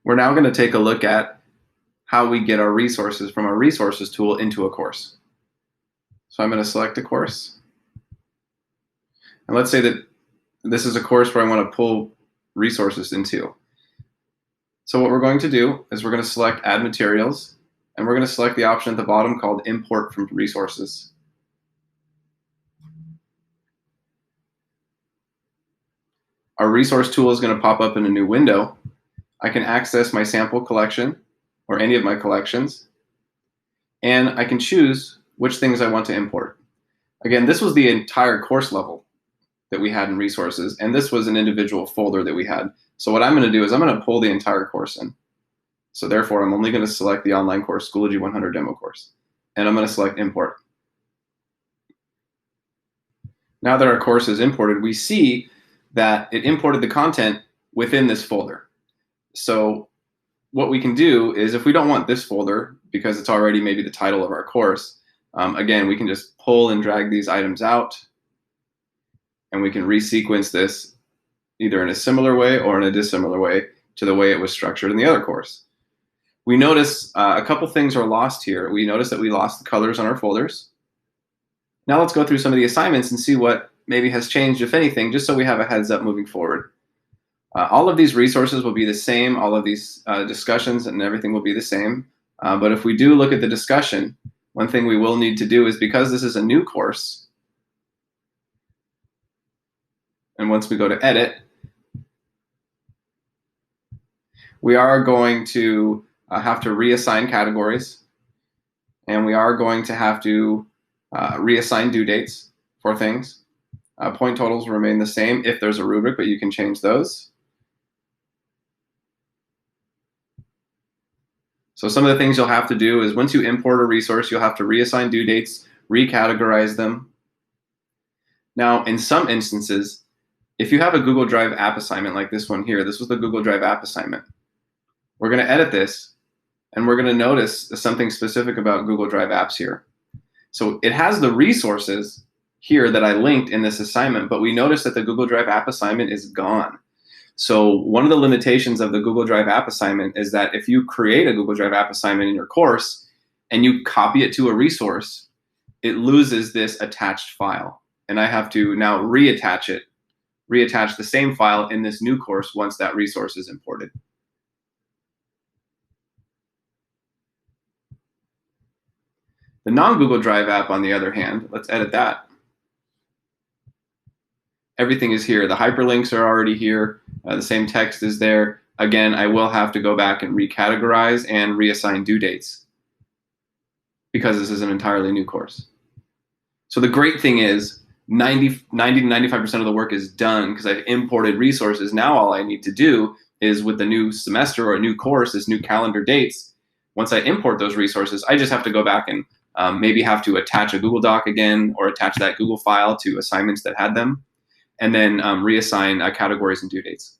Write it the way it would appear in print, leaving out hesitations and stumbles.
We're now going to take a look at how we get our resources from our resources tool into a course. So I'm going to select a course. And let's say that this is a course where I want to pull resources into. So what we're going to do is we're going to select Add Materials, and we're going to select the option at the bottom called Import from Resources. Our resource tool is going to pop up in a new window. I can access my sample collection or any of my collections, and I can choose which things I want to import. Again, this was the entire course level that we had in resources, and this was an individual folder that we had. So what I'm going to do is I'm going to pull the entire course in. So therefore, I'm only going to select the online course, Schoology 100 demo course, and I'm going to select Import. Now that our course is imported, we see that it imported the content within this folder. So what we can do is, if we don't want this folder because it's already maybe the title of our course, again, we can just pull and drag these items out, and we can resequence this either in a similar way or in a dissimilar way to the way it was structured in the other course. We notice a couple things are lost here. We notice that we lost the colors on our folders. Now let's go through some of the assignments and see what maybe has changed, if anything, just so we have a heads up moving forward. All of these resources will be the same. All of these discussions and everything will be the same. But if we do look at the discussion, one thing we will need to do is, because this is a new course, and once we go to edit, we are going to have to reassign categories, and we are going to have to reassign due dates for things. Point totals remain the same if there's a rubric, but you can change those. So some of the things you'll have to do is, once you import a resource, you'll have to reassign due dates, recategorize them. Now, in some instances, if you have a Google Drive app assignment like this one here, this was the Google Drive app assignment. We're going to edit this, and we're going to notice something specific about Google Drive apps here. So it has the resources here that I linked in this assignment, but we notice that the Google Drive app assignment is gone. So one of the limitations of the Google Drive app assignment is that if you create a Google Drive app assignment in your course and you copy it to a resource, it loses this attached file. And I have to now reattach it, reattach the same file in this new course once that resource is imported. The non-Google Drive app, on the other hand, let's edit that. Everything is here. The hyperlinks are already here. The same text is there. Again, I will have to go back and recategorize and reassign due dates because this is an entirely new course. So the great thing is 90 to 95% of the work is done because I've imported resources. Now all I need to do is, with the new semester or a new course, is new calendar dates. Once I import those resources, I just have to go back and maybe have to attach a Google Doc again, or attach that Google file to assignments that had them, and then reassign categories and due dates.